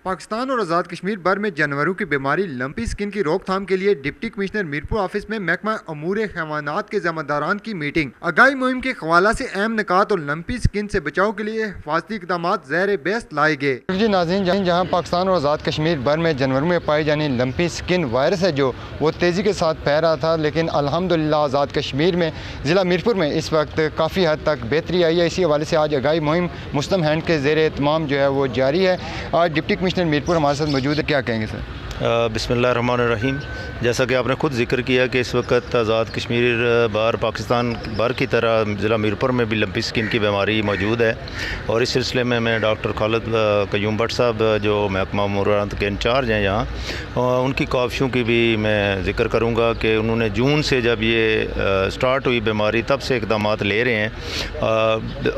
पाकिस्तान और आज़ाद कश्मीर भर में जानवरों की बीमारी लंपी स्किन की रोकथाम के लिए डिप्टी कमिश्नर मीरपुर ऑफिस में महकमा अमूर हैवानात के ज़िम्मेदारान की मीटिंग। आगाही मुहिम के हवाला से अहम निकात और लंपी स्किन से बचाव के लिए हिफाजती इक़दाम ज़ेर बहस लाए गए। जी नाज़रीन, जहाँ पाकिस्तान और आज़ाद कश्मीर भर में जानवरों में पाई जाने लंपी स्किन वायरस है जो वो तेज़ी के साथ फैल रहा था, लेकिन अल्हम्दुलिल्लाह आज़ाद कश्मीर में ज़िला मीरपुर में इस वक्त काफ़ी हद तक बेहतरी आई है। इसी हवाले से आज आगाही मुहिम मुस्लिम हैंड के ज़ेर एहतमाम जो है वो जारी है। आज डिप्टी कमिश्नर मीरपुर हमारे साथ मौजूद है, क्या कहेंगे सर? बिस्मिल्लाहिर्रहमानिर्रहीम। जैसा कि आपने ख़ुद जिक्र किया कि इस वक्त आज़ाद कश्मीर बार पाकिस्तान भर की तरह ज़िला मीरपुर में भी लंपी स्किन की बीमारी मौजूद है, और इस सिलसिले में मैं डॉक्टर खालिद क़य्यूम भट्ट साहब जो महकमा मुराद के इंचार्ज हैं यहाँ, उनकी काविशों की भी मैं ज़िक्र करूँगा कि उन्होंने जून से जब ये स्टार्ट हुई बीमारी तब से इक़दाम ले रहे हैं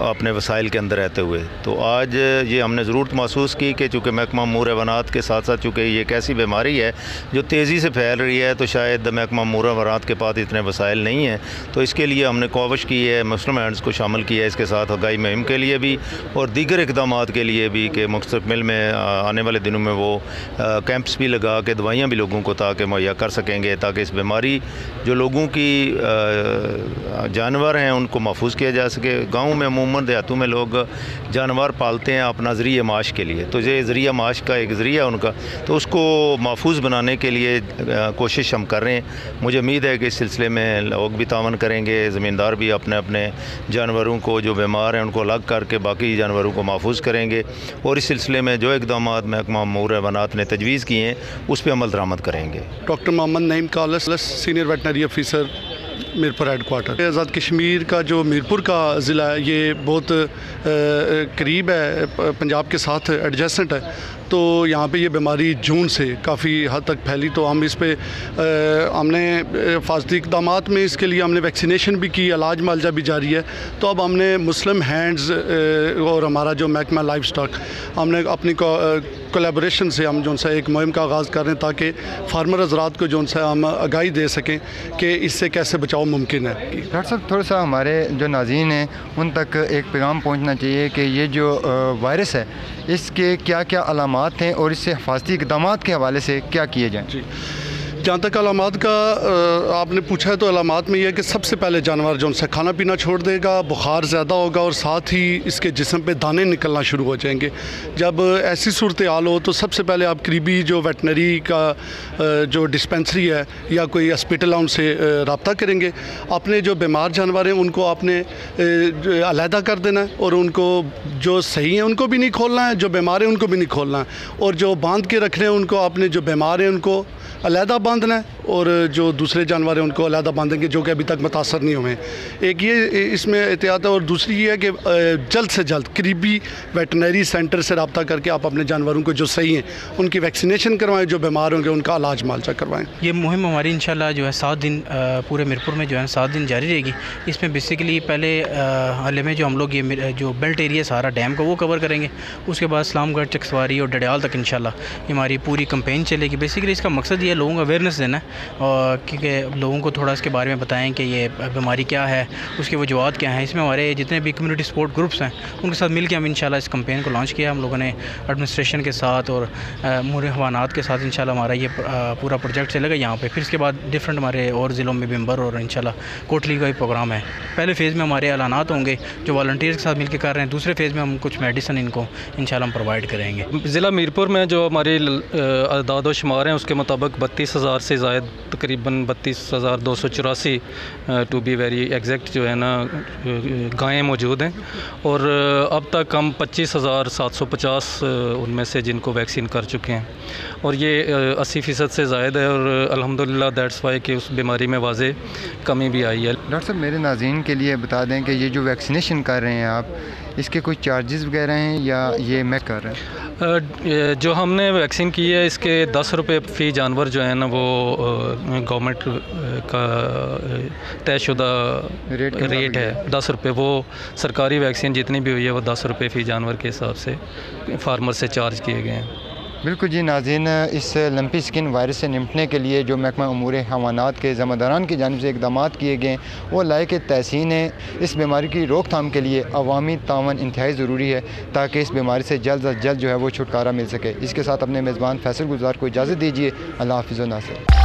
अपने वसाइल के अंदर रहते हुए। तो आज ये हमने ज़रूरत महसूस की कि चूँकि महकमा अमूर हैवानात के साथ साथ चूँकि ये एक ऐसी बीमारी है जो तेज़ी से फैल रही है, तो शायद महकमा अमूर हैवानात के पास इतने वसाइल नहीं हैं, तो इसके लिए हमने कोशिश की है, मुस्लिम हैंड्स को शामिल किया है इसके साथ आगाही मुहिम के लिए भी और दीगर इक़दाम के लिए भी कि मुस्तक़बिल में आने वाले दिनों में वो कैंप्स भी लगा के दवाइयाँ भी लोगों को ताकि मुहैया कर सकेंगे, ताकि इस बीमारी जो लोगों की जानवर हैं उनको महफूज किया जा सके। गाँव में अमूमन देहातों में लोग जानवर पालते हैं अपना ज़रिया माश के लिए, तो ये ज़रिया माश का एक ज़रिया उनका, तो उसको महफूज बनाने के लिए कोशिश हम कर रहे हैं। मुझे उम्मीद है कि इस सिलसिले में लोग भी तावन करेंगे, ज़मींदार भी अपने अपने जानवरों को जो बीमार हैं उनको अलग करके बाकी जानवरों को महफूज करेंगे, और इस सिलसिले में जो इक़दाम महकमा अमूर हैवानात ने तजवीज़ किए हैं उस पर अमल दरामद करेंगे। Doctor Mohammad Naeem Kalas, senior veterinary officer, Mirpur headquarter. Azad Kashmir का जो मीरपुर का ज़िला है ये बहुत करीब है, पंजाब के साथ एडजेसेंट है, तो यहाँ पे ये बीमारी जून से काफ़ी हद तक फैली। तो हम इस पे हमने हिफाजती इक़दाम में इसके लिए हमने वैक्सीनेशन भी की, इलाज मुआवजा भी जारी है। तो अब हमने मुस्लिम हैंड्स और हमारा जो महकमा लाइफ स्टॉक, हमने अपनी कोलैबोरेशन से हम जो सा एक मुहिम का आगाज़ कर रहे हैं ताकि फार्मर हज़रात को जो सा हम आगाही दे सकें कि इससे कैसे बचाव मुमकिन है। डॉक्टर साहब, थोड़ा सा हमारे जो नाज़रीन हैं उन तक एक पैगाम पहुंचना चाहिए कि ये जो वायरस है इसके क्या क्या अलामात हैं और इससे हिफाजती इक़दाम के हवाले से क्या किए जाएँ? जी, जहाँ तक अलामात का आपने पूछा है, तो अलामात में यह है कि सबसे पहले जानवर जो उनसे खाना पीना छोड़ देगा, बुखार ज़्यादा होगा और साथ ही इसके जिस्म पे दाने निकलना शुरू हो जाएंगे। जब ऐसी सूरत हाल हो तो सबसे पहले आप करीबी जो वेटनरी का जो डिस्पेंसरी है या कोई हॉस्पिटल है उनसे रब्ता करेंगे। अपने जो बीमार जानवर हैं उनको आपने अलहदा कर देना है, और उनको जो सही हैं उनको भी नहीं खोलना है, जो बीमार हैं उनको भी नहीं खोलना है, और जो बांध के रखने हैं उनको आपने जो बीमार हैं उनको अलहदा बांधना है, और जो दूसरे जानवर हैं उनको अलहदा बांधेंगे जो कि अभी तक मुतासर नहीं हुए। एक ये इसमें एहतियात है, और दूसरी ये है कि जल्द से जल्द करीबी वेटनरी सेंटर से रब्ता करके आप अपने जानवरों को जो सही हैं उनकी वैक्सीनेशन करवाएं, जो बीमार होंगे उनका इलाज मुआवजा करवाएं। ये मुहिम हमारी इंशाल्लाह जो है 7 दिन पूरे मीरपुर में जो है 7 दिन जारी रहेगी। इसमें बेसिकली पहले हल्ले में जो हम लोग ये जो बेल्ट एरिया सारा डैम का वो कवर करेंगे, उसके बाद इस्लामगढ़, चकसवारी और डडियाल तक इंशाल्लाह हमारी पूरी कंपेन चलेगी। बेसिकली इसका मकसद ये लोगों को अवेयरनेस देना है, और क्योंकि लोगों को थोड़ा इसके बारे में बताएं कि ये बीमारी क्या है, उसकी वजूहत क्या हैं। इसमें हमारे जितने भी कम्युनिटी सपोर्ट ग्रुप्स हैं उनके साथ मिलकर हम इंशाल्लाह इस कैंपेन को लॉन्च किया। हम लोगों ने एडमिनिस्ट्रेशन के साथ और अमूर हैवानात के साथ इंशाल्लाह हमारा ये पूरा प्रोजेक्ट चलेगा यहाँ पे। फिर इसके बाद डिफरेंट हमारे और ज़िलों में मेंबर और इंशाल्लाह कोटली का भी प्रोग्राम है। पहले फ़ेज़ में हमारे ऐलानात होंगे जो वॉलंटियर्स के साथ मिलकर कर रहे हैं, दूसरे फ़ेज़ में हम कुछ मेडिसिन इनको इंशाल्लाह हम प्रोवाइड करेंगे। ज़िला मीरपुर में जो हमारी अदाद व शुमार हैं उसके मुताबिक 32,000 से ज़ायद, तकरीबन 32,284 टू बी वेरी एग्जैक्ट जो है ना गायें मौजूद हैं, और अब तक हम 25,750 उनमें से जिनको वैक्सीन कर चुके हैं, और ये 80% से ज़ायद है, और अल्हम्दुलिल्लाह दैट्स वाई कि उस बीमारी में वाज़े कमी भी आई है। डॉक्टर साहब, मेरे नाज़रीन के लिए बता दें कि ये जो वैक्सीनेशन कर रहे हैं आप, इसके कोई चार्जेस वगैरह हैं या ये मैं कर रहा हूँ? जो हमने वैक्सीन की है इसके 10 रुपये फ़ी जानवर जो है ना वो गवर्नमेंट का तयशुदा रेट है 10 रुपये। वो सरकारी वैक्सीन जितनी भी हुई है वो 10 रुपये फ़ी जानवर के हिसाब से फार्मर से चार्ज किए गए हैं। बिल्कुल जी नाज़रीन, इस लंपी स्किन वायरस से निपटने के लिए जो महकमा अमूर हैवानात के ज़िम्मेदारान की जानिब से इक़दाम किए गए वो लायक तहसीन है। इस बीमारी की रोकथाम के लिए अवामी तावन इंतहाई ज़रूरी है ताकि इस बीमारी से जल्द अज जल्द जो है वो छुटकारा मिल सके। इसके साथ अपने मेज़बान फैसल गुलजार को इजाज़त दीजिए। अल्लाह हाफ़िज़ व नासिर।